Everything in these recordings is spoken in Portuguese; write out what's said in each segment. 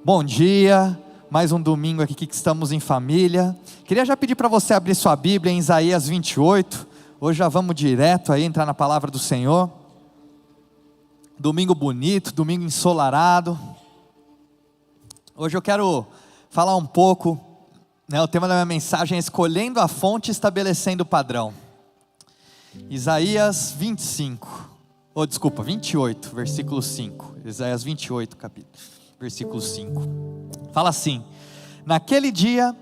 Bom dia, mais um domingo aqui que estamos em família. Queria já pedir para você abrir sua Bíblia em Isaías 28. Hoje já vamos direto aí entrar na palavra do Senhor. Domingo bonito, domingo ensolarado. Hoje eu quero falar um pouco, o tema da minha mensagem é escolhendo a fonte e estabelecendo o padrão. Isaías 28, versículo 5. Isaías 28, versículo 5. Fala assim: naquele dia,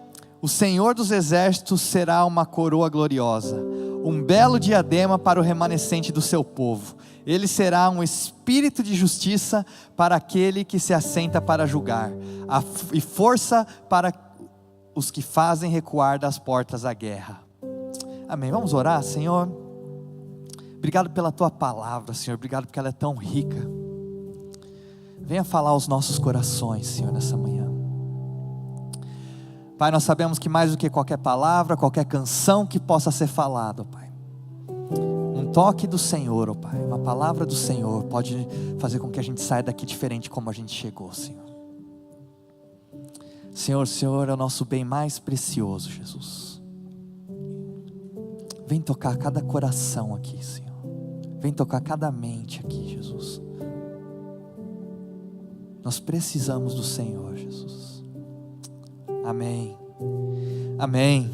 o Senhor dos exércitos será uma coroa gloriosa, um belo diadema para o remanescente do seu povo. Ele será um espírito de justiça para aquele que se assenta para julgar, e força para os que fazem recuar das portas a guerra. Amém. Vamos orar, Senhor. Obrigado pela tua palavra, Senhor. Obrigado porque ela é tão rica. Venha falar aos nossos corações, Senhor, nessa manhã. Pai, nós sabemos que mais do que qualquer palavra, qualquer canção que possa ser falada, Pai, um toque do Senhor, Pai, uma palavra do Senhor pode fazer com que a gente saia daqui diferente como a gente chegou, Senhor. Senhor, o Senhor é o nosso bem mais precioso, Jesus. Vem tocar cada coração aqui, Senhor. Vem tocar cada mente aqui, Jesus. Nós precisamos do Senhor, Jesus. Amém. Amém.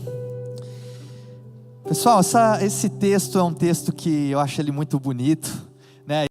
Pessoal, esse texto é um texto que eu acho ele muito bonito, né?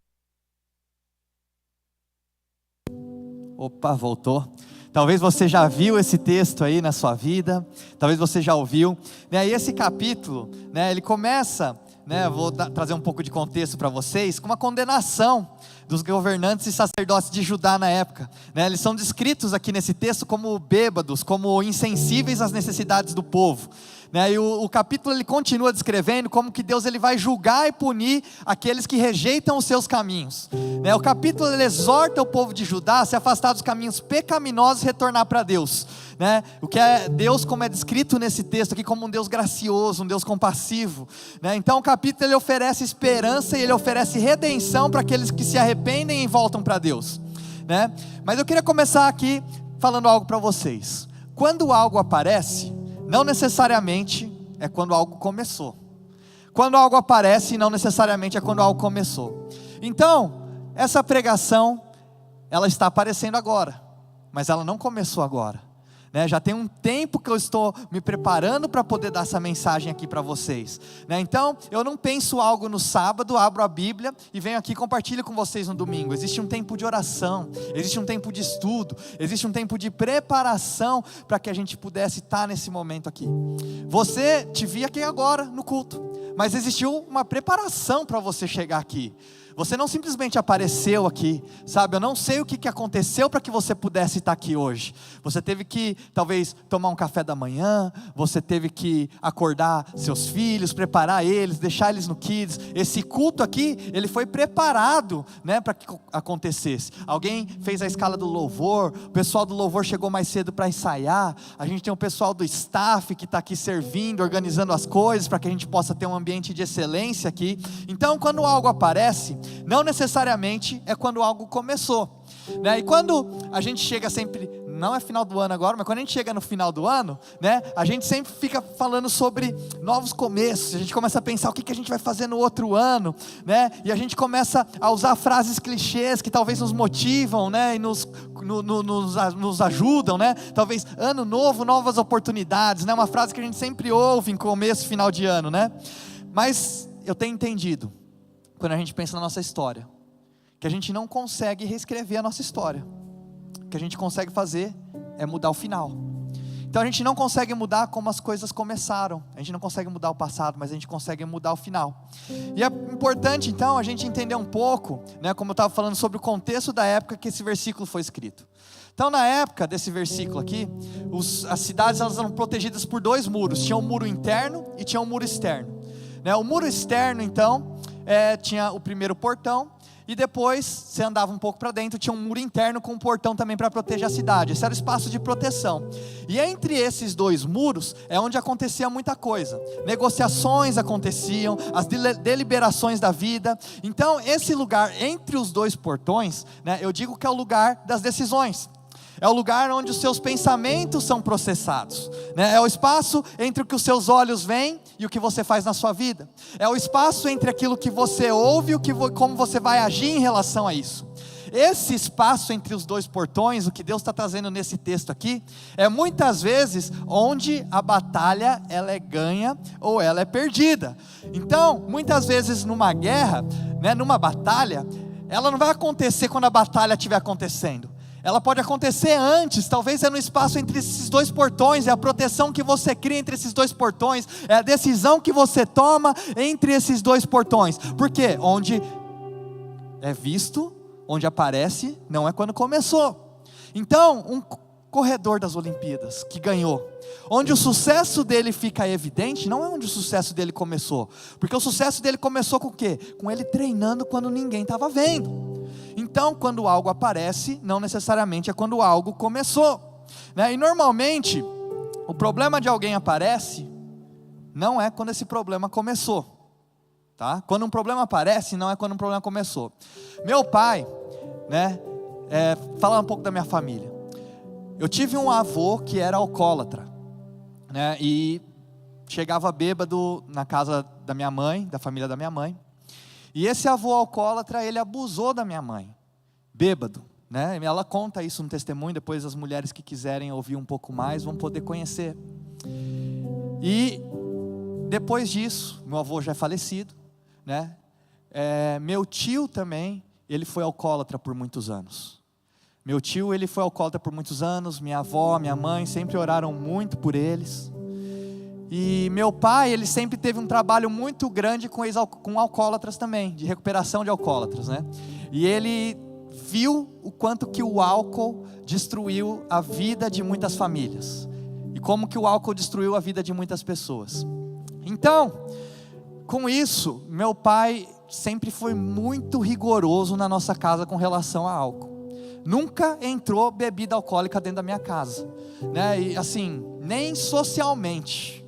Opa, voltou. Talvez você já viu esse texto aí na sua vida, talvez você já ouviu, né? E esse capítulo, né, ele começa, né, vou trazer um pouco de contexto para vocês, com uma condenação dos governantes e sacerdotes de Judá na época, né? Eles são descritos aqui nesse texto como bêbados, como insensíveis às necessidades do povo, né? E o capítulo ele continua descrevendo como que Deus ele vai julgar e punir aqueles que rejeitam os seus caminhos, né? O capítulo ele exorta o povo de Judá a se afastar dos caminhos pecaminosos e retornar para Deus, né? O que é Deus, como é descrito nesse texto aqui, como um Deus gracioso, um Deus compassivo, né? Então o capítulo ele oferece esperança e ele oferece redenção para aqueles que se arrependem e voltam para Deus, né? Mas eu queria começar aqui falando algo para vocês. Quando algo aparece, não necessariamente é quando algo começou. Quando algo aparece, não necessariamente é quando algo começou. Então, essa pregação, ela está aparecendo agora, mas ela não começou agora, né? Já tem um tempo que eu estou me preparando para poder dar essa mensagem aqui para vocês, né? Então, eu não penso algo no sábado, abro a Bíblia e venho aqui e compartilho com vocês no domingo. Existe um tempo de oração, existe um tempo de estudo, existe um tempo de preparação para que a gente pudesse estar nesse momento aqui. Você te vi aqui agora no culto, mas existiu uma preparação para você chegar aqui. Você não simplesmente apareceu aqui, sabe? Eu não sei o que aconteceu para que você pudesse estar aqui hoje. Você teve que, talvez, tomar um café da manhã, você teve que acordar seus filhos, preparar eles, deixar eles no Kids. Esse culto aqui, ele foi preparado, né, para que acontecesse. Alguém fez a escala do louvor, o pessoal do louvor chegou mais cedo para ensaiar. A gente tem o pessoal do staff que está aqui servindo, organizando as coisas, para que a gente possa ter um ambiente de excelência aqui. Então, quando algo aparece, não necessariamente é quando algo começou, né? E quando a gente chega sempre, não é final do ano agora, mas quando a gente chega no final do ano, né, a gente sempre fica falando sobre novos começos. A gente começa a pensar o que a gente vai fazer no outro ano, né? E a gente começa a usar frases clichês que talvez nos motivam, né, e nos ajudam, né? Talvez ano novo, novas oportunidades, né? Uma frase que a gente sempre ouve em começo e final de ano, né? Mas eu tenho entendido, quando a gente pensa na nossa história, que a gente não consegue reescrever a nossa história. O que a gente consegue fazer é mudar o final. Então a gente não consegue mudar como as coisas começaram, a gente não consegue mudar o passado, mas a gente consegue mudar o final. E é importante então a gente entender um pouco, né, como eu estava falando, sobre o contexto da época que esse versículo foi escrito. Então na época desse versículo aqui, as cidades elas eram protegidas por dois muros. Tinha um muro interno e tinha um muro externo, né? O muro externo então tinha o primeiro portão, e depois você andava um pouco para dentro, tinha um muro interno com um portão também para proteger a cidade. Esse era o espaço de proteção. E entre esses dois muros é onde acontecia muita coisa. Negociações aconteciam, as deliberações da vida. Então esse lugar entre os dois portões, né, eu digo que é o lugar das decisões. É o lugar onde os seus pensamentos são processados, né? É o espaço entre o que os seus olhos veem e o que você faz na sua vida. É o espaço entre aquilo que você ouve e como você vai agir em relação a isso. Esse espaço entre os dois portões, o que Deus está trazendo nesse texto aqui, é muitas vezes onde a batalha ela é ganha ou ela é perdida. Então, muitas vezes numa guerra, né, numa batalha, ela não vai acontecer quando a batalha estiver acontecendo. Ela pode acontecer antes, talvez é no espaço entre esses dois portões, é a proteção que você cria entre esses dois portões, é a decisão que você toma entre esses dois portões. Por quê? Onde é visto, onde aparece, não é quando começou. Então, um corredor das Olimpíadas que ganhou, onde o sucesso dele fica evidente, não é onde o sucesso dele começou, porque o sucesso dele começou com o quê? Com ele treinando quando ninguém estava vendo. Então, quando algo aparece, não necessariamente é quando algo começou, né? E normalmente, o problema de alguém aparece, não é quando esse problema começou. Tá? Quando um problema aparece, não é quando um problema começou. Meu pai, né, falar um pouco da minha família. Eu tive um avô que era alcoólatra, né, e chegava bêbado na casa da minha mãe, da família da minha mãe. E esse avô alcoólatra, ele abusou da minha mãe, bêbado, né? Ela conta isso no testemunho, depois as mulheres que quiserem ouvir um pouco mais vão poder conhecer. E depois disso, meu avô já é falecido, né? Meu tio também, ele foi alcoólatra por muitos anos. Meu tio, ele foi alcoólatra por muitos anos. Minha avó, minha mãe sempre oraram muito por eles. E meu pai, ele sempre teve um trabalho muito grande com alcoólatras também, de recuperação de alcoólatras, né? E ele viu o quanto que o álcool destruiu a vida de muitas famílias, e como que o álcool destruiu a vida de muitas pessoas. Então, com isso, meu pai sempre foi muito rigoroso na nossa casa com relação a álcool. Nunca entrou bebida alcoólica dentro da minha casa, né? E assim, nem socialmente,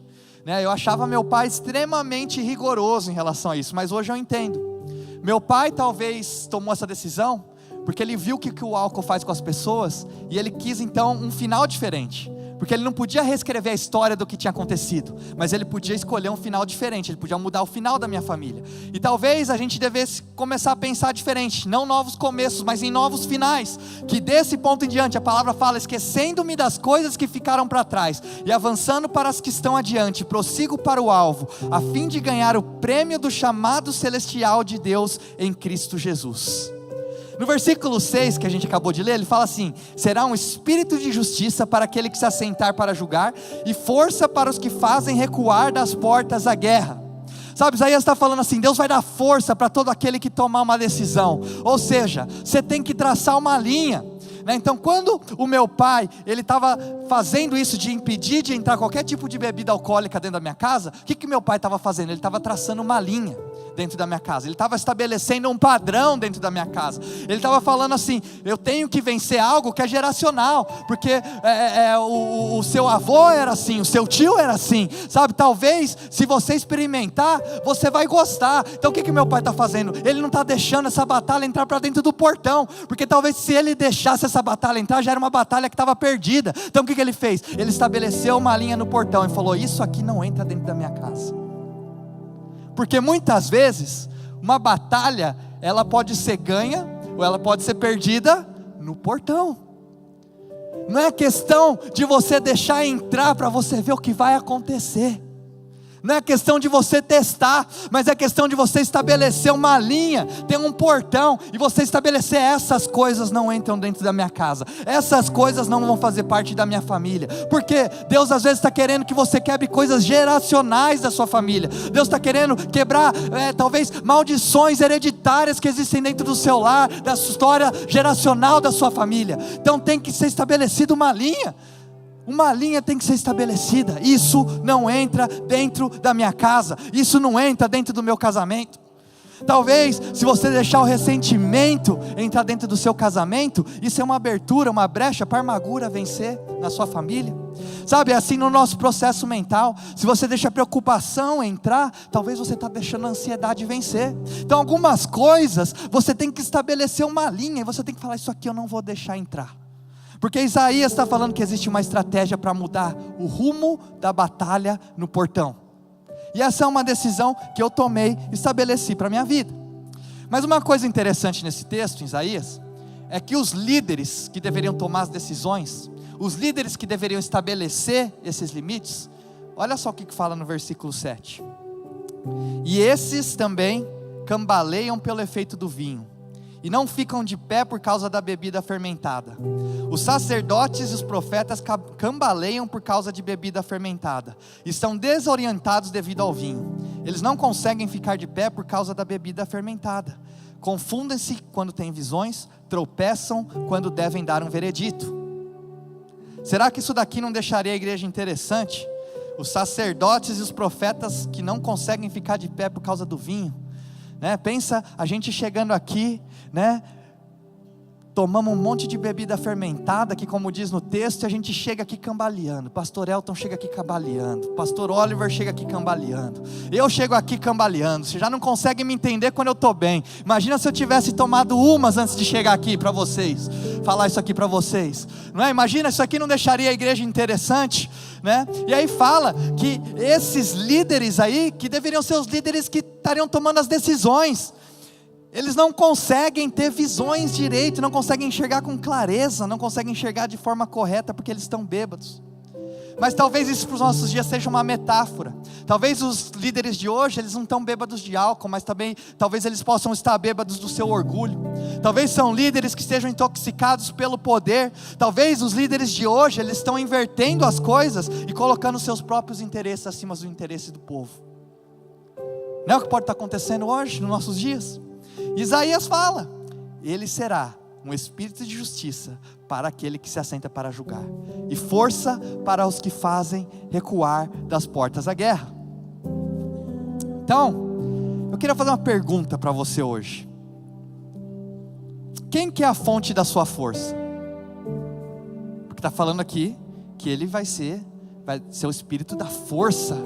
né? Eu achava meu pai extremamente rigoroso em relação a isso, mas hoje eu entendo. Meu pai talvez tomou essa decisão porque ele viu o que o álcool faz com as pessoas, e ele quis então um final diferente. Porque ele não podia reescrever a história do que tinha acontecido, mas ele podia escolher um final diferente, ele podia mudar o final da minha família. E talvez a gente devesse começar a pensar diferente, não novos começos, mas em novos finais. Que desse ponto em diante, a palavra fala: esquecendo-me das coisas que ficaram para trás, e avançando para as que estão adiante, prossigo para o alvo, a fim de ganhar o prêmio do chamado celestial de Deus em Cristo Jesus. No versículo 6 que a gente acabou de ler, ele fala assim: será um espírito de justiça para aquele que se assentar para julgar, e força para os que fazem recuar das portas a guerra. Sabe, Isaías está falando assim: Deus vai dar força para todo aquele que tomar uma decisão. Ou seja, você tem que traçar uma linha, né? Então, quando o meu pai, ele estava fazendo isso de impedir de entrar qualquer tipo de bebida alcoólica dentro da minha casa, o que meu pai estava fazendo? Ele estava traçando uma linha dentro da minha casa, ele estava estabelecendo um padrão dentro da minha casa. Ele estava falando assim: eu tenho que vencer algo que é geracional, porque o seu avô era assim, o seu tio era assim, sabe? Talvez se você experimentar, você vai gostar. Então o que meu pai está fazendo? Ele não está deixando essa batalha entrar para dentro do portão, porque talvez se ele deixasse essa batalha entrar, já era uma batalha que estava perdida. Então o que ele fez? Ele estabeleceu uma linha no portão e falou: isso aqui não entra dentro da minha casa. Porque muitas vezes, uma batalha, ela pode ser ganha, ou ela pode ser perdida no portão. Não é questão de você deixar entrar para você ver o que vai acontecer. Não é questão de você testar, mas é questão de você estabelecer uma linha, ter um portão, e você estabelecer: essas coisas não entram dentro da minha casa, essas coisas não vão fazer parte da minha família. Porque Deus às vezes está querendo que você quebre coisas geracionais da sua família. Deus está querendo quebrar talvez maldições hereditárias que existem dentro do seu lar, da sua história geracional da sua família. Então tem que ser estabelecida uma linha. Uma linha tem que ser estabelecida. Isso não entra dentro da minha casa, isso não entra dentro do meu casamento. Talvez, se você deixar o ressentimento entrar dentro do seu casamento, isso é uma abertura, uma brecha para a amargura vencer na sua família. Sabe, é assim no nosso processo mental. Se você deixa a preocupação entrar, talvez você está deixando a ansiedade vencer. Então algumas coisas, você tem que estabelecer uma linha, e você tem que falar: isso aqui eu não vou deixar entrar. Porque Isaías está falando que existe uma estratégia para mudar o rumo da batalha no portão. E essa é uma decisão que eu tomei e estabeleci para a minha vida. Mas uma coisa interessante nesse texto, em Isaías, é que os líderes que deveriam tomar as decisões, os líderes que deveriam estabelecer esses limites, olha só o que fala no versículo 7. E esses também cambaleiam pelo efeito do vinho, e não ficam de pé por causa da bebida fermentada. Os sacerdotes e os profetas cambaleiam por causa de bebida fermentada, estão desorientados devido ao vinho. Eles não conseguem ficar de pé por causa da bebida fermentada. Confundem-se quando têm visões, tropeçam quando devem dar um veredito. Será que isso daqui não deixaria a igreja interessante? Os sacerdotes e os profetas que não conseguem ficar de pé por causa do vinho, né? Pensa a gente chegando aqui, né? Tomamos um monte de bebida fermentada, que como diz no texto, e a gente chega aqui cambaleando. Pastor Elton chega aqui cambaleando, Pastor Oliver chega aqui cambaleando, eu chego aqui cambaleando. Você já não consegue me entender quando eu estou bem. Imagina se eu tivesse tomado umas antes de chegar aqui para vocês, falar isso aqui para vocês, não é? Imagina, isso aqui não deixaria a igreja interessante, né? E aí fala que esses líderes aí, que deveriam ser os líderes que estariam tomando as decisões, eles não conseguem ter visões direito, não conseguem enxergar com clareza, não conseguem enxergar de forma correta, porque eles estão bêbados. Mas talvez isso para os nossos dias seja uma metáfora. Talvez os líderes de hoje, eles não estão bêbados de álcool, mas também, talvez eles possam estar bêbados do seu orgulho. Talvez são líderes que estejam intoxicados pelo poder. Talvez os líderes de hoje, eles estão invertendo as coisas e colocando seus próprios interesses acima do interesse do povo. Não é o que pode estar acontecendo hoje, nos nossos dias? Isaías fala, ele será um espírito de justiça para aquele que se assenta para julgar, e força para os que fazem recuar das portas da guerra. Então, eu queria fazer uma pergunta para você hoje. Quem que é a fonte da sua força? Porque está falando aqui que ele vai ser o espírito da força,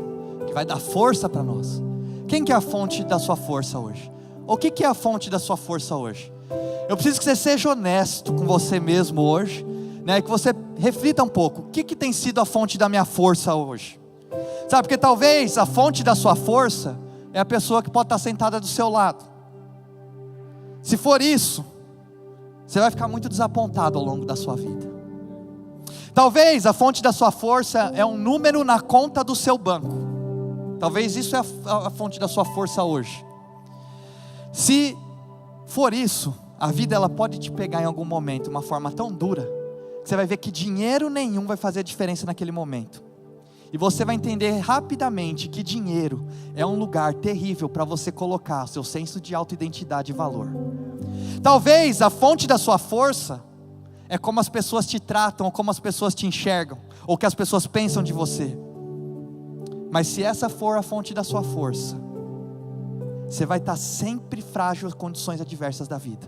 que vai dar força para nós. Quem que é a fonte da sua força hoje? O que é a fonte da sua força hoje? Eu preciso que você seja honesto com você mesmo hoje, né? Que você reflita um pouco, o que tem sido a fonte da minha força hoje? Sabe, porque talvez a fonte da sua força é a pessoa que pode estar sentada do seu lado. Se for isso, você vai ficar muito desapontado ao longo da sua vida. Talvez a fonte da sua força é um número na conta do seu banco. Talvez isso é a fonte da sua força hoje. Se for isso, a vida ela pode te pegar em algum momento, de uma forma tão dura, que você vai ver que dinheiro nenhum vai fazer a diferença naquele momento. E você vai entender rapidamente que dinheiro é um lugar terrível para você colocar seu senso de autoidentidade e valor. Talvez a fonte da sua força é como as pessoas te tratam, ou como as pessoas te enxergam, ou o que as pessoas pensam de você. Mas se essa for a fonte da sua força, você vai estar sempre frágil às condições adversas da vida.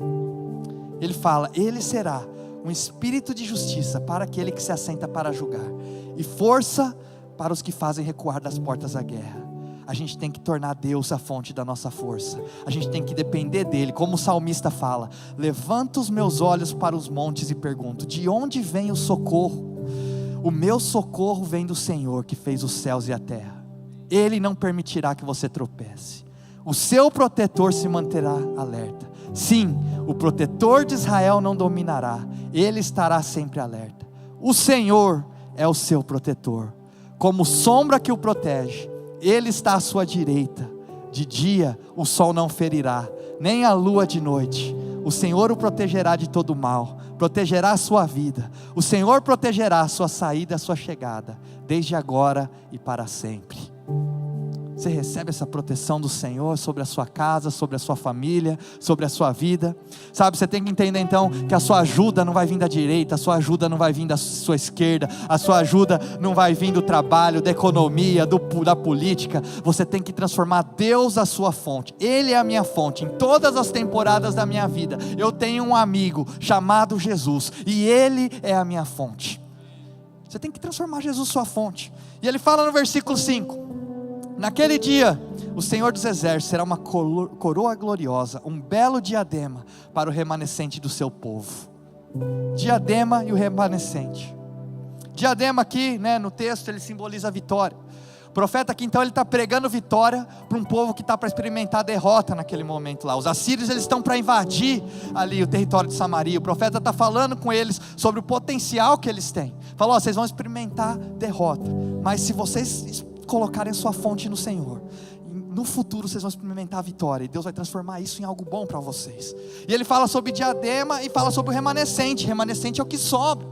Ele fala, ele será um espírito de justiça para aquele que se assenta para julgar, e força para os que fazem recuar das portas da guerra. A gente tem que tornar Deus a fonte da nossa força. A gente tem que depender dele, como o salmista fala, levanto os meus olhos para os montes e pergunto, de onde vem o socorro? O meu socorro vem do Senhor que fez os céus e a terra. Ele não permitirá que você tropece. O seu protetor se manterá alerta. Sim, o protetor de Israel não dominará. Ele estará sempre alerta. O Senhor é o seu protetor, como sombra que o protege. Ele está à sua direita. De dia o sol não ferirá, nem a lua de noite. O Senhor o protegerá de todo mal, protegerá a sua vida. O Senhor protegerá a sua saída e a sua chegada, desde agora e para sempre. Você recebe essa proteção do Senhor sobre a sua casa, sobre a sua família, sobre a sua vida. Sabe, você tem que entender então que a sua ajuda não vai vir da direita, a sua ajuda não vai vir da sua esquerda, a sua ajuda não vai vir do trabalho, da economia, da política. Você tem que transformar Deus a sua fonte. Ele é a minha fonte. Em todas as temporadas da minha vida, eu tenho um amigo chamado Jesus, e Ele é a minha fonte. Você tem que transformar Jesus sua fonte. E Ele fala no versículo 5, naquele dia, o Senhor dos Exércitos será uma coroa gloriosa, um belo diadema para o remanescente do seu povo. Diadema e o remanescente. Diadema aqui, né, no texto, ele simboliza a vitória. O profeta aqui então, ele está pregando vitória para um povo que está para experimentar derrota naquele momento lá. Os assírios, eles estão para invadir ali o território de Samaria. O profeta está falando com eles sobre o potencial que eles têm. Falou, vocês vão experimentar derrota, mas se vocês colocarem sua fonte no Senhor, no futuro vocês vão experimentar a vitória, e Deus vai transformar isso em algo bom para vocês. E ele fala sobre diadema e fala sobre o remanescente. Remanescente é o que sobra,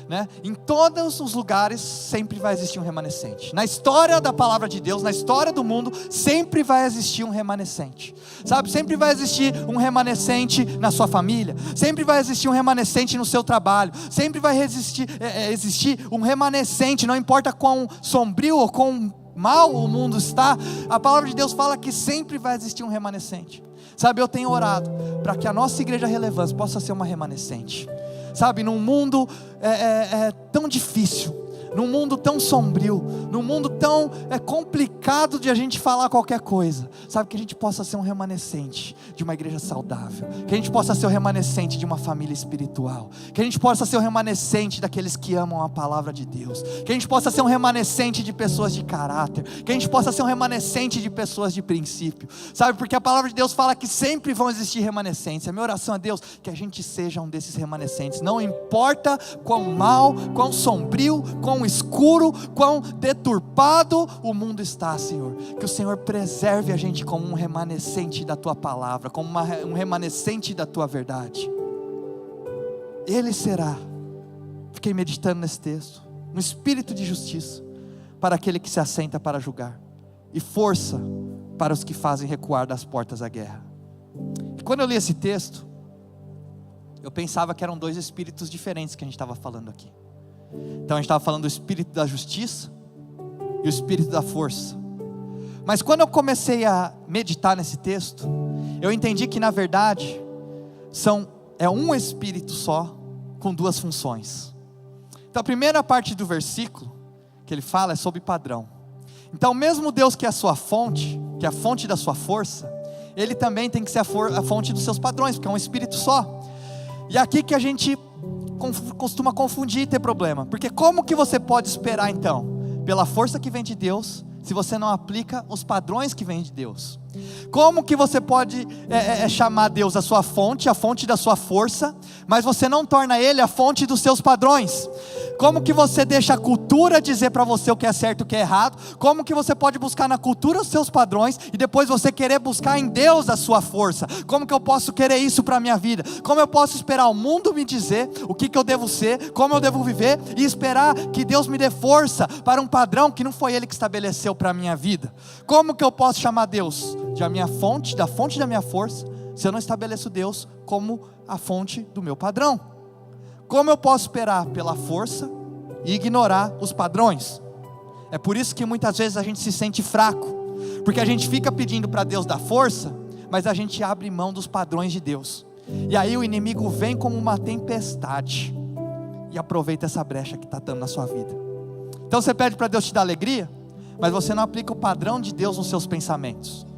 né? Em todos os lugares sempre vai existir um remanescente. Na história da palavra de Deus, na história do mundo, sempre vai existir um remanescente, sabe? Sempre vai existir um remanescente na sua família, sempre vai existir um remanescente no seu trabalho, sempre vai existir um remanescente, não importa quão sombrio ou quão mal o mundo está, a palavra de Deus fala que sempre vai existir um remanescente. Sabe, eu tenho orado para que a nossa igreja Relevância possa ser uma remanescente. Sabe, num mundo tão difícil, num mundo tão sombrio, num mundo tão complicado de a gente falar qualquer coisa, sabe, que a gente possa ser um remanescente de uma igreja saudável, que a gente possa ser o remanescente de uma família espiritual, que a gente possa ser o remanescente daqueles que amam a palavra de Deus, que a gente possa ser um remanescente de pessoas de caráter, que a gente possa ser um remanescente de pessoas de princípio, sabe, porque a palavra de Deus fala que sempre vão existir remanescentes. A minha oração a Deus, que a gente seja um desses remanescentes, não importa quão mal, quão sombrio, quão escuro, quão deturpado o mundo está, Senhor, que o Senhor preserve a gente como um remanescente da Tua palavra, como um remanescente da Tua verdade. Ele será, fiquei meditando nesse texto, um espírito de justiça para aquele que se assenta para julgar, e força para os que fazem recuar das portas da guerra. E quando eu li esse texto, eu pensava que eram dois espíritos diferentes que a gente estava falando aqui. Então a gente estava falando do espírito da justiça e o espírito da força. Mas quando eu comecei a meditar nesse texto, eu entendi que na verdade é um espírito só, com duas funções. Então a primeira parte do versículo que ele fala é sobre padrão. Então mesmo Deus que é a sua fonte, que é a fonte da sua força, Ele também tem que ser a fonte dos seus padrões, porque é um espírito só. E aqui que a gente costuma confundir e ter problema, porque como que você pode esperar então, pela força que vem de Deus, se você não aplica os padrões que vêm de Deus? Como que você pode chamar Deus a sua fonte, a fonte da sua força, mas você não torna Ele a fonte dos seus padrões? Como que você deixa a cultura dizer para você o que é certo e o que é errado? Como que você pode buscar na cultura os seus padrões e depois você querer buscar em Deus a sua força? Como que eu posso querer isso para a minha vida? Como eu posso esperar o mundo me dizer o que eu devo ser, como eu devo viver, e esperar que Deus me dê força para um padrão que não foi Ele que estabeleceu para a minha vida? Como que eu posso chamar Deus de a minha fonte, da fonte da minha força, se eu não estabeleço Deus como a fonte do meu padrão? Como eu posso esperar pela força e ignorar os padrões? É por isso que muitas vezes a gente se sente fraco, porque a gente fica pedindo para Deus dar força, mas a gente abre mão dos padrões de Deus, e aí o inimigo vem como uma tempestade e aproveita essa brecha que está dando na sua vida. Então você pede para Deus te dar alegria, mas você não aplica o padrão de Deus nos seus pensamentos.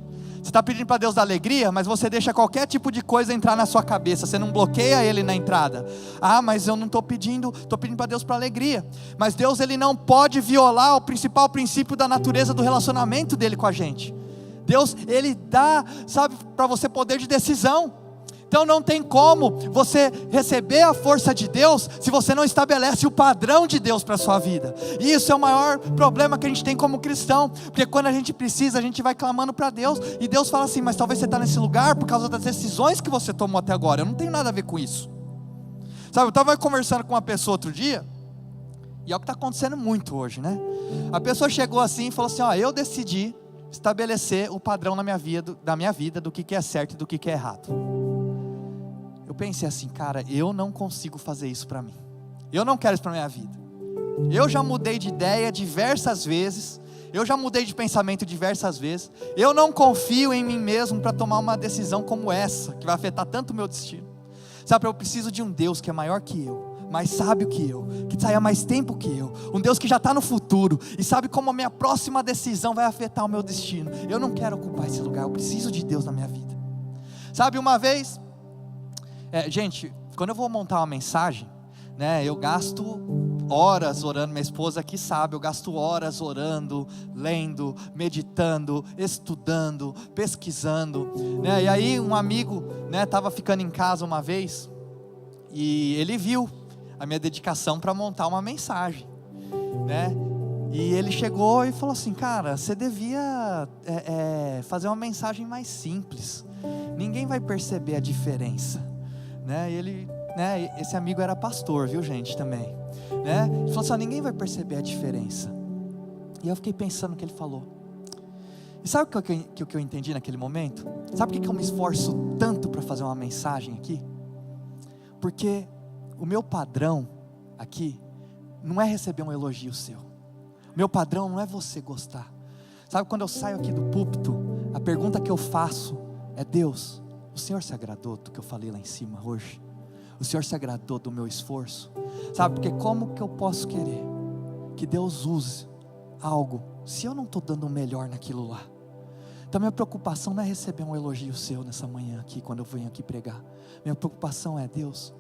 Você está pedindo para Deus dar alegria, mas você deixa qualquer tipo de coisa entrar na sua cabeça, você não bloqueia Ele na entrada. Ah, mas eu não estou pedindo para Deus para alegria. Mas Deus, Ele não pode violar o principal princípio da natureza do relacionamento dele com a gente. Deus, Ele dá, sabe, para você poder de decisão. Então não tem como você receber a força de Deus se você não estabelece o padrão de Deus para a sua vida. E isso é o maior problema que a gente tem como cristão, porque quando a gente precisa, a gente vai clamando para Deus, e Deus fala assim: mas talvez você está nesse lugar por causa das decisões que você tomou até agora. Eu não tenho nada a ver com isso. Sabe, eu estava conversando com uma pessoa outro dia, e é o que está acontecendo muito hoje, né? A pessoa chegou assim e falou assim: ó, eu decidi estabelecer o padrão da minha vida do que é certo e do que é errado. Eu pensei assim, cara, eu não consigo fazer isso para mim. Eu não quero isso para minha vida. Eu já mudei de ideia diversas vezes. Eu já mudei de pensamento diversas vezes. Eu não confio em mim mesmo para tomar uma decisão como essa, que vai afetar tanto o meu destino. Sabe, eu preciso de um Deus que é maior que eu, mais sábio que eu, que sai há mais tempo que eu, um Deus que já está no futuro e sabe como a minha próxima decisão vai afetar o meu destino. Eu não quero ocupar esse lugar, eu preciso de Deus na minha vida. Sabe, uma vez, gente, quando eu vou montar uma mensagem, né, eu gasto horas orando. Minha esposa aqui sabe, eu gasto horas orando, lendo, meditando, estudando, pesquisando, né? E aí um amigo, né, estava ficando em casa uma vez, e ele viu a minha dedicação para montar uma mensagem, né? E ele chegou e falou assim: cara, você devia fazer uma mensagem mais simples, ninguém vai perceber a diferença, né? E ele, né, esse amigo era pastor, viu gente, também, né? Ele falou assim: ninguém vai perceber a diferença. E eu fiquei pensando no que ele falou. E sabe o que eu entendi naquele momento? Sabe por que eu me esforço tanto para fazer uma mensagem aqui? Porque o meu padrão aqui não é receber um elogio seu. O meu padrão não é você gostar. Sabe, quando eu saio aqui do púlpito, a pergunta que eu faço é: Deus, o Senhor se agradou do que eu falei lá em cima hoje? O Senhor se agradou do meu esforço? Sabe, porque como que eu posso querer que Deus use algo se eu não estou dando o melhor naquilo lá? Então minha preocupação não é receber um elogio seu nessa manhã aqui, quando eu venho aqui pregar. Minha preocupação é: Deus,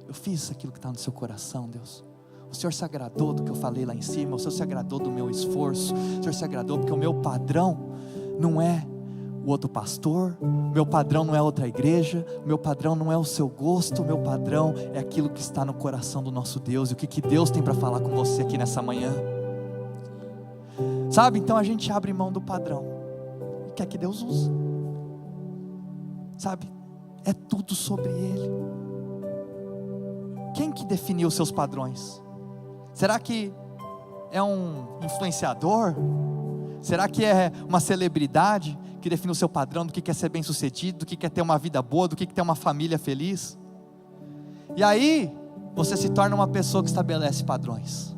eu fiz aquilo que está no seu coração, Deus. O Senhor se agradou do que eu falei lá em cima, o Senhor se agradou do meu esforço, o Senhor se agradou porque o meu padrão não é o outro pastor, o meu padrão não é outra igreja, o meu padrão não é o seu gosto, o meu padrão é aquilo que está no coração do nosso Deus. E o que Deus tem para falar com você aqui nessa manhã? Sabe, então a gente abre mão do padrão e quer que Deus use. Sabe, é tudo sobre Ele. Quem que definiu os seus padrões? Será que é um influenciador? Será que é uma celebridade que define o seu padrão do que é ser bem sucedido, do que é ter uma vida boa, do que é ter uma família feliz? E aí você se torna uma pessoa que estabelece padrões.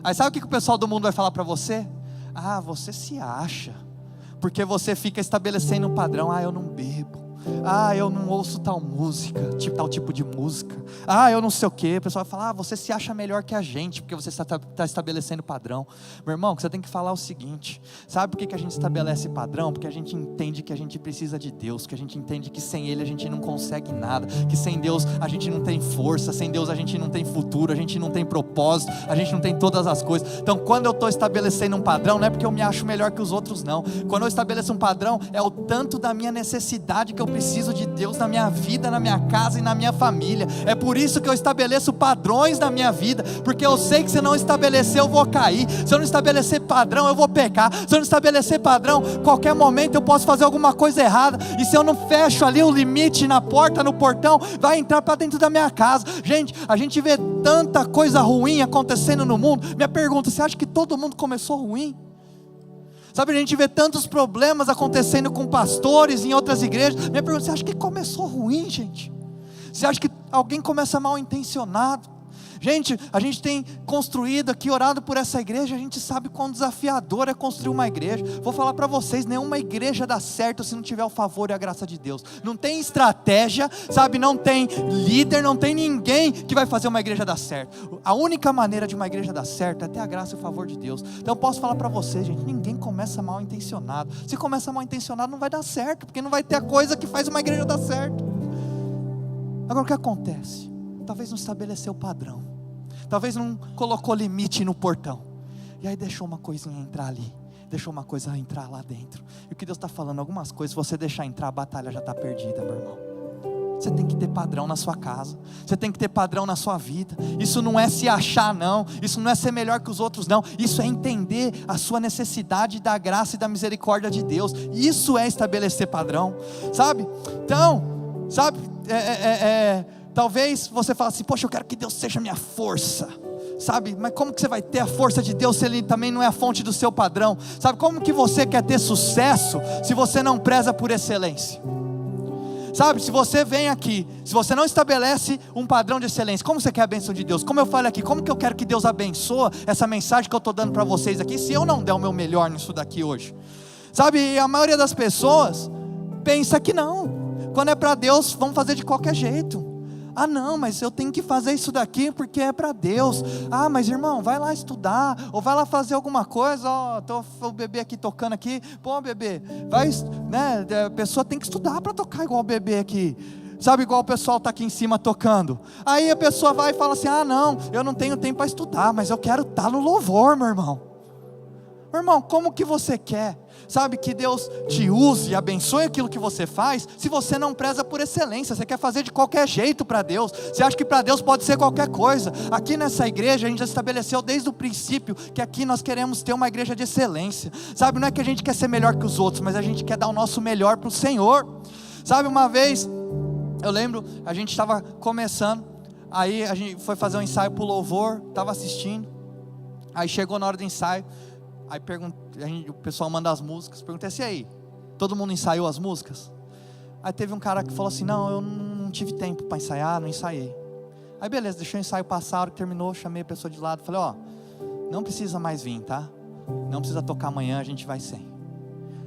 Aí sabe o que o pessoal do mundo vai falar para você? Ah, você se acha, porque você fica estabelecendo um padrão. Ah, eu não bebo. Ah, eu não ouço tal música, tal tipo de música. Ah, eu não sei o que. O pessoal vai falar: ah, você se acha melhor que a gente, porque você está estabelecendo padrão. Meu irmão, o que você tem que falar é o seguinte: sabe por que a gente estabelece padrão? Porque a gente entende que a gente precisa de Deus, que a gente entende que sem Ele a gente não consegue nada, que sem Deus a gente não tem força, sem Deus a gente não tem futuro, a gente não tem propósito, a gente não tem todas as coisas. Então quando eu estou estabelecendo um padrão, não é porque eu me acho melhor que os outros, não. Quando eu estabeleço um padrão, é o tanto da minha necessidade que eu preciso de Deus na minha vida, na minha casa e na minha família. É por isso que eu estabeleço padrões na minha vida, porque eu sei que se não estabelecer eu vou cair, se eu não estabelecer padrão eu vou pecar, se eu não estabelecer padrão, qualquer momento eu posso fazer alguma coisa errada, e se eu não fecho ali o limite na porta, no portão, vai entrar para dentro da minha casa. Gente, a gente vê tanta coisa ruim acontecendo no mundo. Minha pergunta: você acha que todo mundo começou ruim? Sabe, a gente vê tantos problemas acontecendo com pastores em outras igrejas. Minha pergunta: você acha que começou ruim, gente? Você acha que alguém começa mal intencionado? Gente, a gente tem construído aqui, orado por essa igreja. A gente sabe quão desafiador é construir uma igreja. Vou falar para vocês: nenhuma igreja dá certo se não tiver o favor e a graça de Deus. Não tem estratégia, sabe, não tem líder, não tem ninguém que vai fazer uma igreja dar certo. A única maneira de uma igreja dar certo é ter a graça e o favor de Deus. Então eu posso falar para vocês, gente: ninguém começa mal intencionado. Se começa mal intencionado não vai dar certo, porque não vai ter a coisa que faz uma igreja dar certo. Agora o que acontece? Talvez não estabeleceu o padrão, talvez não colocou limite no portão, e aí deixou uma coisinha entrar ali, deixou uma coisa entrar lá dentro. E o que Deus está falando, algumas coisas, se você deixar entrar, a batalha já está perdida, meu irmão. Você tem que ter padrão na sua casa, você tem que ter padrão na sua vida. Isso não é se achar, não. Isso não é ser melhor que os outros, não. Isso é entender a sua necessidade da graça e da misericórdia de Deus. Isso é estabelecer padrão, sabe? Então, sabe, talvez você fale assim: poxa, eu quero que Deus seja minha força, sabe? Mas como que você vai ter a força de Deus se Ele também não é a fonte do seu padrão? Sabe, como que você quer ter sucesso se você não preza por excelência? Sabe, se você vem aqui, se você não estabelece um padrão de excelência, como você quer a bênção de Deus? Como eu falei aqui, como que eu quero que Deus abençoe essa mensagem que eu estou dando para vocês aqui, se eu não der o meu melhor nisso daqui hoje? Sabe, a maioria das pessoas pensa que não. Quando é para Deus, vamos fazer de qualquer jeito. Ah não, mas eu tenho que fazer isso daqui porque é para Deus. Ah, mas irmão, vai lá estudar, ou vai lá fazer alguma coisa. Ó, o bebê aqui tocando aqui. Pô, bebê, vai, né? A pessoa tem que estudar para tocar igual o bebê aqui. Sabe, igual o pessoal está aqui em cima tocando. Aí a pessoa vai e fala assim: ah não, eu não tenho tempo para estudar, mas eu quero estar no louvor, meu irmão. Meu irmão, como que você quer, sabe, que Deus te use e abençoe aquilo que você faz, se você não preza por excelência? Você quer fazer de qualquer jeito para Deus, você acha que para Deus pode ser qualquer coisa. Aqui nessa igreja a gente já estabeleceu desde o princípio, que aqui nós queremos ter uma igreja de excelência, sabe, não é que a gente quer ser melhor que os outros, mas a gente quer dar o nosso melhor para o Senhor. Sabe, uma vez, eu lembro, a gente estava começando, aí a gente foi fazer um ensaio para o louvor, estava assistindo, aí chegou na hora do ensaio, aí o pessoal manda as músicas, perguntei assim: aí, todo mundo ensaiou as músicas? Aí teve um cara que falou assim: não, eu não tive tempo para ensaiar, não ensaiei. Aí beleza, deixei o ensaio passar, a hora que terminou, chamei a pessoa de lado, falei: ó, não precisa mais vir, tá? Não precisa tocar amanhã, a gente vai sem.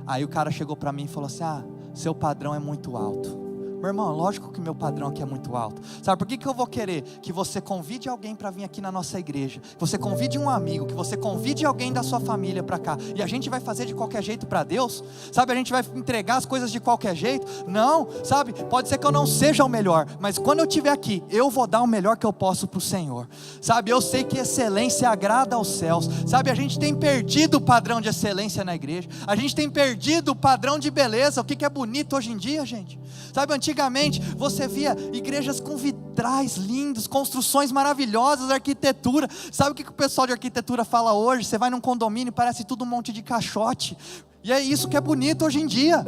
Aí o cara chegou para mim e falou assim: ah, seu padrão é muito alto. Meu irmão, lógico que meu padrão aqui é muito alto. Sabe por que eu vou querer que você convide alguém para vir aqui na nossa igreja, que você convide um amigo, que você convide alguém da sua família para cá, e a gente vai fazer de qualquer jeito para Deus? Sabe, a gente vai entregar as coisas de qualquer jeito? Não, sabe, pode ser que eu não seja o melhor, mas quando eu estiver aqui, eu vou dar o melhor que eu posso para o Senhor. Sabe, eu sei que excelência agrada aos céus. Sabe, a gente tem perdido o padrão de excelência na igreja, a gente tem perdido o padrão de beleza. O que é bonito hoje em dia, gente? Sabe, antigamente você via igrejas com vitrais lindos, construções maravilhosas, arquitetura. Sabe o que o pessoal de arquitetura fala hoje? Você vai num condomínio e parece tudo um monte de caixote. E é isso que é bonito hoje em dia.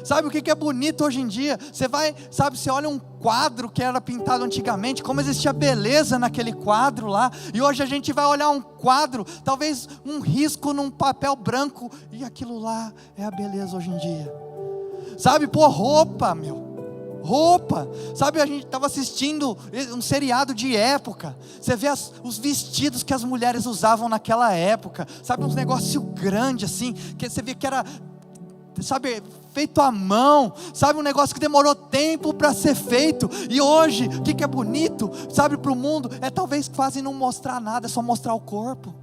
Sabe o que é bonito hoje em dia? Você vai, sabe, você olha um quadro que era pintado antigamente, como existia beleza naquele quadro lá, e hoje a gente vai olhar um quadro, talvez um risco num papel branco, e aquilo lá é a beleza hoje em dia. Sabe, pô, roupa, sabe, a gente estava assistindo um seriado de época, você vê os vestidos que as mulheres usavam naquela época, sabe, uns negócios grandes assim, que você vê que era, sabe, feito à mão, sabe, um negócio que demorou tempo para ser feito, e hoje, o que é bonito, sabe, para o mundo, é talvez quase não mostrar nada, é só mostrar o corpo.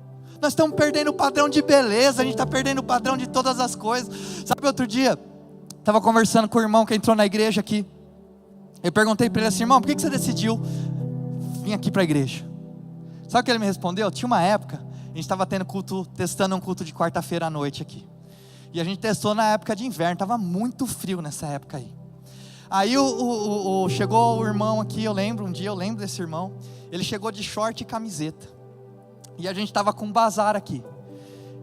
Nós estamos perdendo o padrão de beleza, a gente está perdendo o padrão de todas as coisas. Sabe, outro dia, estava conversando com o irmão que entrou na igreja aqui, eu perguntei para ele assim: irmão, por que você decidiu vir aqui para a igreja? Sabe o que ele me respondeu? Tinha uma época, a gente estava testando um culto de quarta-feira à noite aqui, e a gente testou na época de inverno, estava muito frio nessa época aí. Aí chegou o irmão aqui, eu lembro desse irmão, ele chegou de short e camiseta, e a gente estava com um bazar aqui.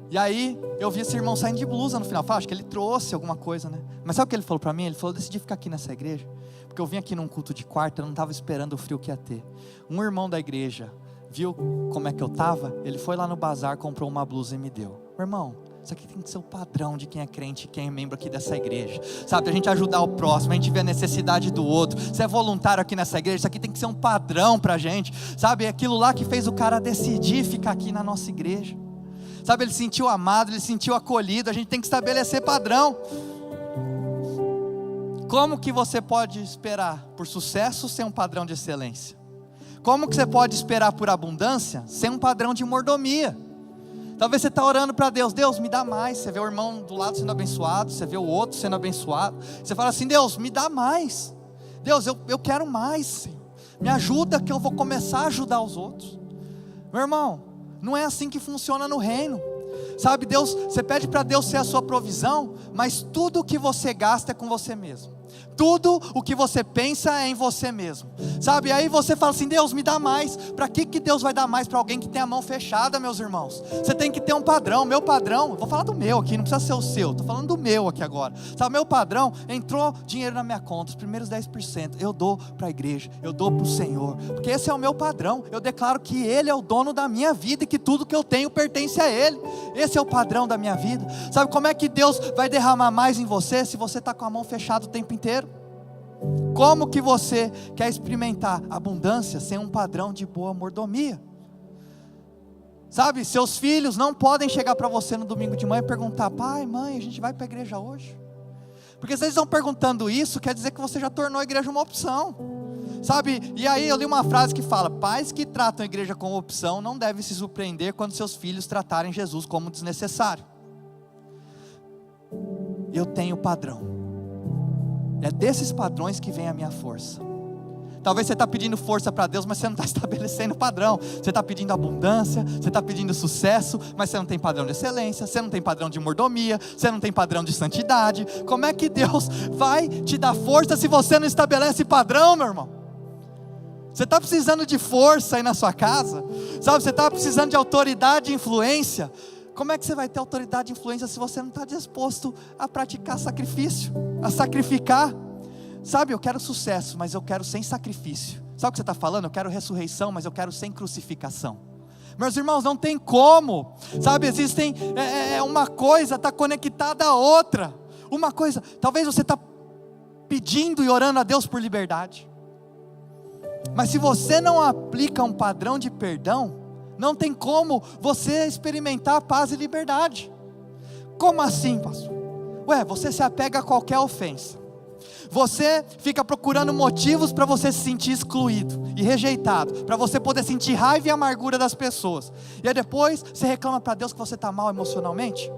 E aí, eu vi esse irmão saindo de blusa no final. Falei: acho que ele trouxe alguma coisa, né? Mas sabe o que ele falou para mim? Ele falou: eu decidi ficar aqui nessa igreja, porque eu vim aqui num culto de quarta, eu não estava esperando o frio que ia ter. Um irmão da igreja viu como é que eu estava, ele foi lá no bazar, comprou uma blusa e me deu. Meu irmão, isso aqui tem que ser o padrão de quem é crente, quem é membro aqui dessa igreja. Sabe, a gente ajudar o próximo, a gente ver a necessidade do outro. Você é voluntário aqui nessa igreja, isso aqui tem que ser um padrão pra gente. Sabe, é aquilo lá que fez o cara decidir ficar aqui na nossa igreja. Sabe, ele se sentiu amado, ele se sentiu acolhido. A gente tem que estabelecer padrão. Como que você pode esperar por sucesso sem um padrão de excelência? Como que você pode esperar por abundância sem um padrão de mordomia? Talvez você está orando para Deus: Deus, me dá mais. Você vê o irmão do lado sendo abençoado, você vê o outro sendo abençoado, você fala assim: Deus, me dá mais. Deus, eu quero mais, Senhor. Me ajuda que eu vou começar a ajudar os outros. Meu irmão, não é assim que funciona no reino. Sabe, Deus, você pede para Deus ser a sua provisão, mas tudo o que você gasta é com você mesmo. Tudo o que você pensa é em você mesmo. Sabe, aí você fala assim: Deus, me dá mais. Para que Deus vai dar mais para alguém que tem a mão fechada, meus irmãos? Você tem que ter um padrão. Meu padrão, vou falar do meu aqui, não precisa ser o seu, estou falando do meu aqui agora. Sabe, meu padrão, entrou dinheiro na minha conta, os primeiros 10% eu dou para a igreja, eu dou para o Senhor, porque esse é o meu padrão. Eu declaro que Ele é o dono da minha vida e que tudo que eu tenho pertence a Ele. Esse é o padrão da minha vida. Sabe como é que Deus vai derramar mais em você se você está com a mão fechada o tempo inteiro? Como que você quer experimentar abundância sem um padrão de boa mordomia? Sabe, seus filhos não podem chegar para você no domingo de manhã e perguntar: pai, mãe, a gente vai para a igreja hoje? Porque se eles estão perguntando isso, quer dizer que você já tornou a igreja uma opção. Sabe, e aí eu li uma frase que fala: pais que tratam a igreja como opção não devem se surpreender quando seus filhos tratarem Jesus como desnecessário. Eu tenho padrão. É desses padrões que vem a minha força. Talvez você está pedindo força para Deus, mas você não está estabelecendo padrão. Você está pedindo abundância, você está pedindo sucesso, mas você não tem padrão de excelência, você não tem padrão de mordomia, você não tem padrão de santidade. Como é que Deus vai te dar força se você não estabelece padrão, meu irmão? Você está precisando de força aí na sua casa, sabe? Você está precisando de autoridade e influência. Como é que você vai ter autoridade e influência se você não está disposto a praticar sacrifício, a sacrificar? Sabe, eu quero sucesso, mas eu quero sem sacrifício. Sabe o que você está falando? Eu quero ressurreição, mas eu quero sem crucificação. Meus irmãos, não tem como. Sabe, existem, uma coisa está conectada à outra. Uma coisa, talvez você está pedindo e orando a Deus por liberdade. Mas se você não aplica um padrão de perdão, não tem como você experimentar paz e liberdade. Como assim, pastor? Você se apega a qualquer ofensa. Você fica procurando motivos para você se sentir excluído e rejeitado, para você poder sentir raiva e amargura das pessoas. E aí depois você reclama para Deus que você está mal emocionalmente.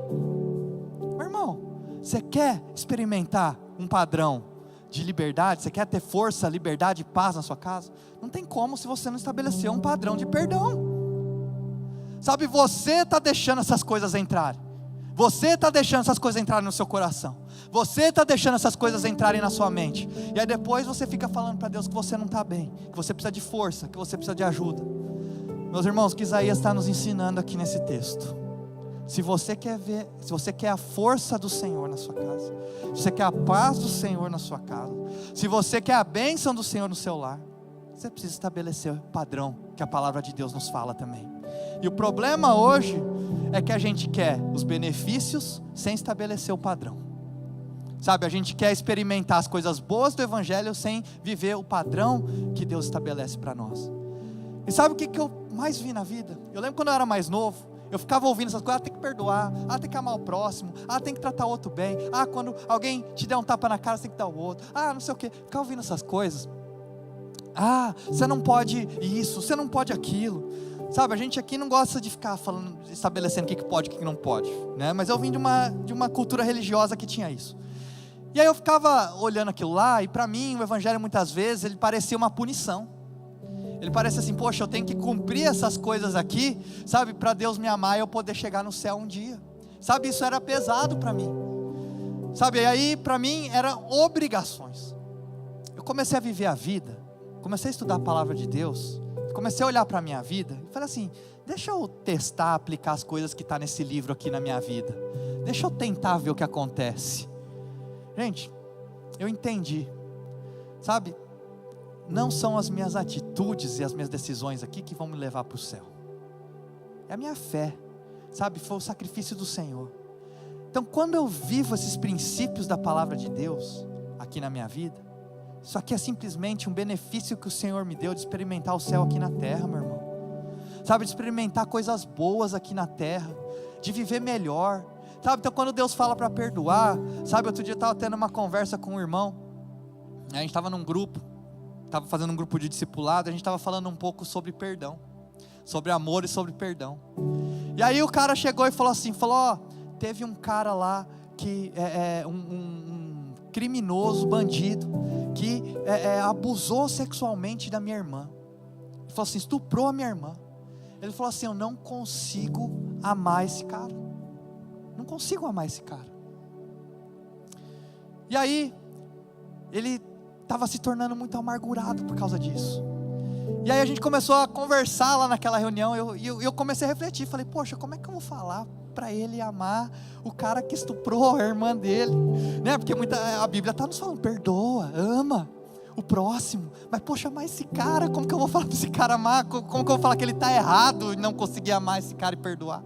Meu irmão, você quer experimentar um padrão de liberdade? Você quer ter força, liberdade e paz na sua casa? Não tem como se você não estabelecer um padrão de perdão. Sabe, você está deixando essas coisas entrarem. Você está deixando essas coisas entrarem no seu coração. Você está deixando essas coisas entrarem na sua mente. E aí depois você fica falando para Deus que você não está bem, que você precisa de força, que você precisa de ajuda. Meus irmãos, o que Isaías está nos ensinando aqui nesse texto: se você quer a força do Senhor na sua casa, se você quer a paz do Senhor na sua casa, se você quer a bênção do Senhor no seu lar, você precisa estabelecer o padrão que a palavra de Deus nos fala também. E o problema hoje é que a gente quer os benefícios sem estabelecer o padrão. Sabe, a gente quer experimentar as coisas boas do Evangelho sem viver o padrão que Deus estabelece para nós. E sabe o que eu mais vi na vida? Eu lembro quando eu era mais novo, eu ficava ouvindo essas coisas: tem que perdoar, tem que amar o próximo, tem que tratar o outro bem, quando alguém te der um tapa na cara, você tem que dar o outro, não sei o que. Ficava ouvindo essas coisas. Você não pode isso, você não pode aquilo. Sabe, a gente aqui não gosta de ficar falando, estabelecendo o que pode e o que não pode, né? Mas eu vim de uma cultura religiosa que tinha isso. E aí eu ficava olhando aquilo lá, e para mim o Evangelho muitas vezes ele parecia uma punição. Ele parecia assim: poxa, eu tenho que cumprir essas coisas aqui, sabe, para Deus me amar e eu poder chegar no céu um dia. Sabe, isso era pesado para mim. Sabe, e aí para mim eram obrigações. Eu comecei a viver a vida, comecei a estudar a palavra de Deus, comecei a olhar para a minha vida e falei assim: deixa eu testar, aplicar as coisas que está nesse livro aqui na minha vida. Deixa eu tentar ver o que acontece. Gente, eu entendi. Sabe, não são as minhas atitudes e as minhas decisões aqui que vão me levar para o céu. É a minha fé. Sabe, foi o sacrifício do Senhor. Então quando eu vivo esses princípios da palavra de Deus aqui na minha vida, isso aqui é simplesmente um benefício que o Senhor me deu de experimentar o céu aqui na terra, meu irmão. Sabe, de experimentar coisas boas aqui na terra, de viver melhor. Sabe, então quando Deus fala para perdoar, sabe, outro dia eu estava tendo uma conversa com um irmão, a gente estava num grupo, estava fazendo um grupo de discipulado, a gente estava falando um pouco sobre perdão, sobre amor e sobre perdão. E aí o cara chegou e falou assim, teve um cara lá que um criminoso, bandido, que abusou sexualmente da minha irmã. Ele falou assim, estuprou a minha irmã. Ele falou assim: eu não consigo amar esse cara. Não consigo amar esse cara. E aí, ele estava se tornando muito amargurado por causa disso. E aí a gente começou a conversar lá naquela reunião. Eu comecei a refletir. Falei: poxa, como é que eu vou falar para ele amar o cara que estuprou a irmã dele, né? Porque a Bíblia está nos falando: perdoa, ama o próximo. Mas poxa, amar esse cara, como que eu vou falar para esse cara amar? Como que eu vou falar que ele está errado e não conseguir amar esse cara e perdoar?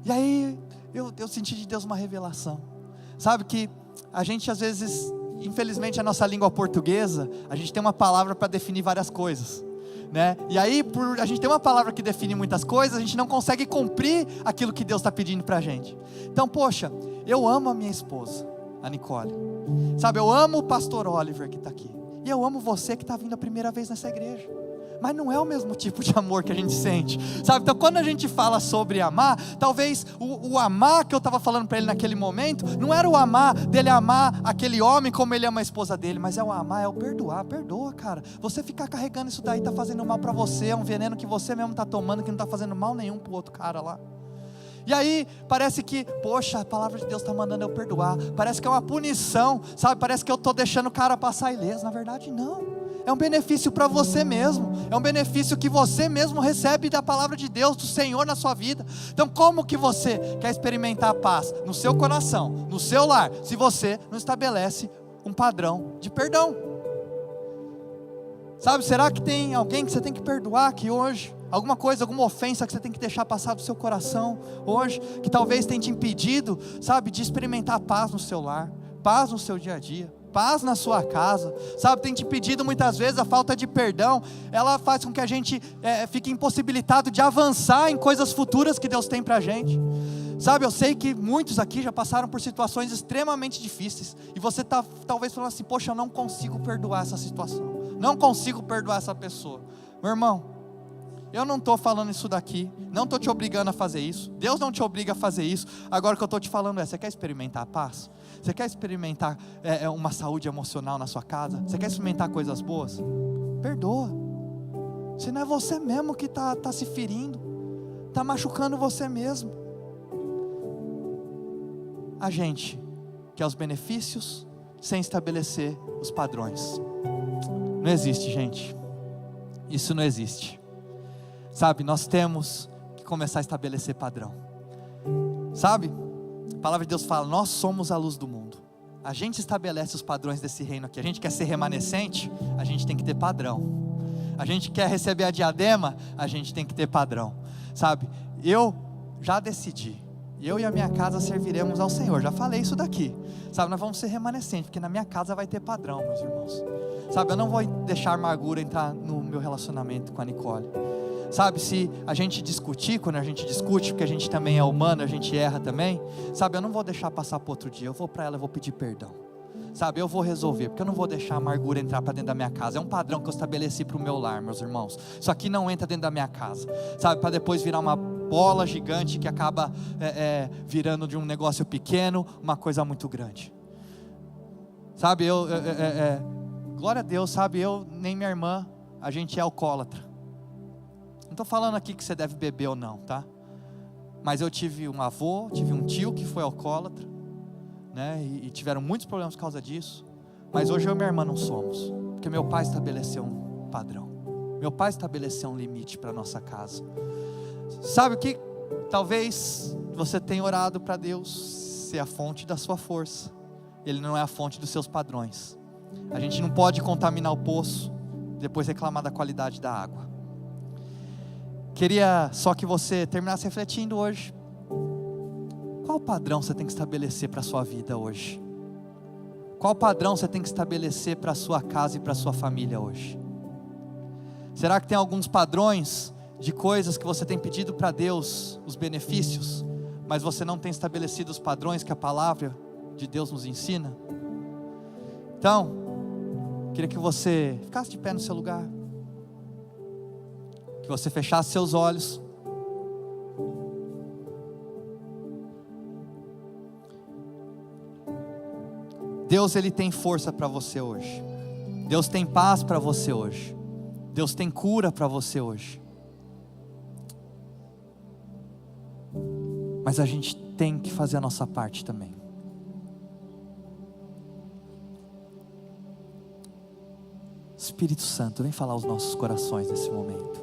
E aí eu senti de Deus uma revelação. Sabe que a gente às vezes, infelizmente a nossa língua portuguesa, a gente tem uma palavra para definir várias coisas, né? E aí por a gente ter uma palavra que define muitas coisas, a gente não consegue cumprir aquilo que Deus está pedindo para a gente. Então poxa, eu amo a minha esposa, a Nicole. Sabe, eu amo o pastor Oliver que está aqui. E eu amo você que está vindo a primeira vez nessa igreja. mas não é o mesmo tipo de amor que a gente sente, sabe? Então quando a gente fala sobre amar, talvez o amar que eu estava falando para ele naquele momento, não era o amar dele amar aquele homem como ele ama a esposa dele, mas é o amar, é o perdoar. Perdoa, cara. Você ficar carregando isso daí está fazendo mal para você, é um veneno que você mesmo está tomando, que não está fazendo mal nenhum para o outro cara lá. E aí, parece que, poxa, a palavra de Deus está mandando eu perdoar, parece que é uma punição, sabe, parece que eu estou deixando o cara passar ileso. Na verdade não, é um benefício para você mesmo, é um benefício que você mesmo recebe da palavra de Deus, do Senhor na sua vida. Então como que você quer experimentar a paz no seu coração, no seu lar, se você não estabelece um padrão de perdão? Sabe, será que tem alguém que você tem que perdoar aqui hoje? Alguma coisa, alguma ofensa que você tem que deixar passar do seu coração hoje, que talvez tenha te impedido, sabe, de experimentar paz no seu lar, paz no seu dia a dia, paz na sua casa, sabe, tem te impedido muitas vezes. A falta de perdão, ela faz com que a gente fique impossibilitado de avançar em coisas futuras que Deus tem pra gente. Sabe, eu sei que muitos aqui já passaram por situações extremamente difíceis, e você está talvez falando assim, poxa, eu não consigo perdoar essa situação, não consigo perdoar essa pessoa. Meu irmão, eu não estou falando isso daqui, não estou te obrigando a fazer isso, Deus não te obriga a fazer isso. Agora o que eu estou te falando é, você quer experimentar a paz? Você quer experimentar uma saúde emocional na sua casa? Você quer experimentar coisas boas? Perdoa. Se não é você mesmo que está se ferindo, está machucando você mesmo. A gente quer os benefícios sem estabelecer os padrões. Não existe, gente, isso não existe. Sabe, nós temos que começar a estabelecer padrão. Sabe, a palavra de Deus fala, nós somos a luz do mundo. A gente estabelece os padrões desse reino aqui. A gente quer ser remanescente, a gente tem que ter padrão. A gente quer receber a diadema, a gente tem que ter padrão. Sabe, eu já decidi, eu e a minha casa serviremos ao Senhor. Já falei isso daqui. Sabe, nós vamos ser remanescentes, porque na minha casa vai ter padrão, meus irmãos. Sabe, eu não vou deixar a amargura entrar no meu relacionamento com a Nicole. Sabe, se a gente discutir, quando a gente discute, porque a gente também é humano, a gente erra também, sabe, eu não vou deixar passar para outro dia, eu vou para ela, eu vou pedir perdão, sabe, eu vou resolver, porque eu não vou deixar a amargura entrar para dentro da minha casa. É um padrão que eu estabeleci para o meu lar, meus irmãos. Isso aqui não entra dentro da minha casa, sabe, para depois virar uma bola gigante que acaba virando de um negócio pequeno uma coisa muito grande. Sabe, glória a Deus, sabe, eu nem minha irmã, a gente é alcoólatra. Não estou falando aqui que você deve beber ou não, tá? Mas eu tive um avô, tive um tio que foi alcoólatra, né? E tiveram muitos problemas por causa disso. Mas hoje eu e minha irmã não somos, porque meu pai estabeleceu um padrão. Meu pai estabeleceu um limite para nossa casa. Sabe o que? Talvez você tenha orado para Deus ser a fonte da sua força. Ele não é a fonte dos seus padrões. A gente não pode contaminar o poço, depois reclamar da qualidade da água. Queria só que você terminasse refletindo hoje. Qual padrão você tem que estabelecer para a sua vida hoje? Qual padrão você tem que estabelecer para a sua casa e para a sua família hoje? Será que tem alguns padrões de coisas que você tem pedido para Deus, os benefícios, mas você não tem estabelecido os padrões que a palavra de Deus nos ensina? Então, queria que você ficasse de pé no seu lugar, que você fechasse seus olhos. Deus, Ele tem força para você hoje. Deus tem paz para você hoje. Deus tem cura para você hoje. Mas a gente tem que fazer a nossa parte também. Espírito Santo, vem falar aos nossos corações nesse momento.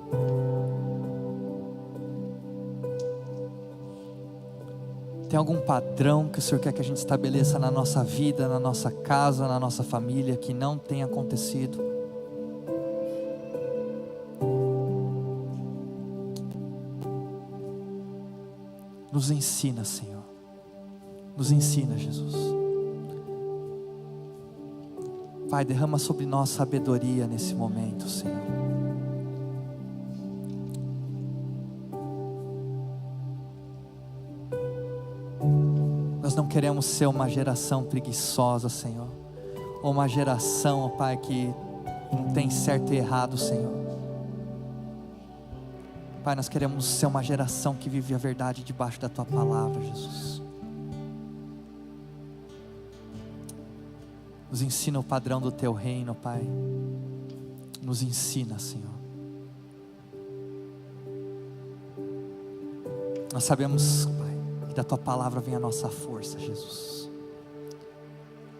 Tem algum padrão que o Senhor quer que a gente estabeleça na nossa vida, na nossa casa, na nossa família, que não tem acontecido? Nos ensina, Senhor. Nos ensina, Jesus. Pai, derrama sobre nós sabedoria nesse momento, Senhor. Nós não queremos ser uma geração preguiçosa, Senhor, ou uma geração, ó Pai, que não tem certo e errado, Senhor. Pai, nós queremos ser uma geração que vive a verdade debaixo da Tua palavra, Jesus. Nos ensina o padrão do Teu reino, Pai. Nos ensina, Senhor. Nós sabemos, Pai, que da Tua palavra vem a nossa força, Jesus.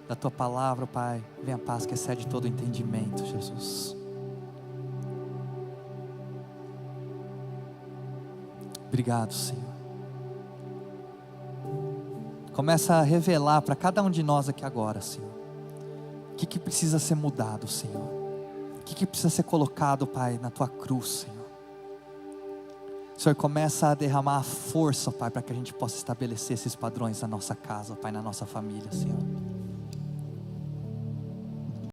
Da Tua palavra, Pai, vem a paz que excede todo entendimento, Jesus. Obrigado, Senhor. Começa a revelar para cada um de nós aqui agora, Senhor, o que precisa ser mudado, Senhor. O que precisa ser colocado, Pai, na Tua cruz, Senhor. Senhor, começa a derramar a força, Pai, para que a gente possa estabelecer esses padrões na nossa casa, Pai, na nossa família, Senhor.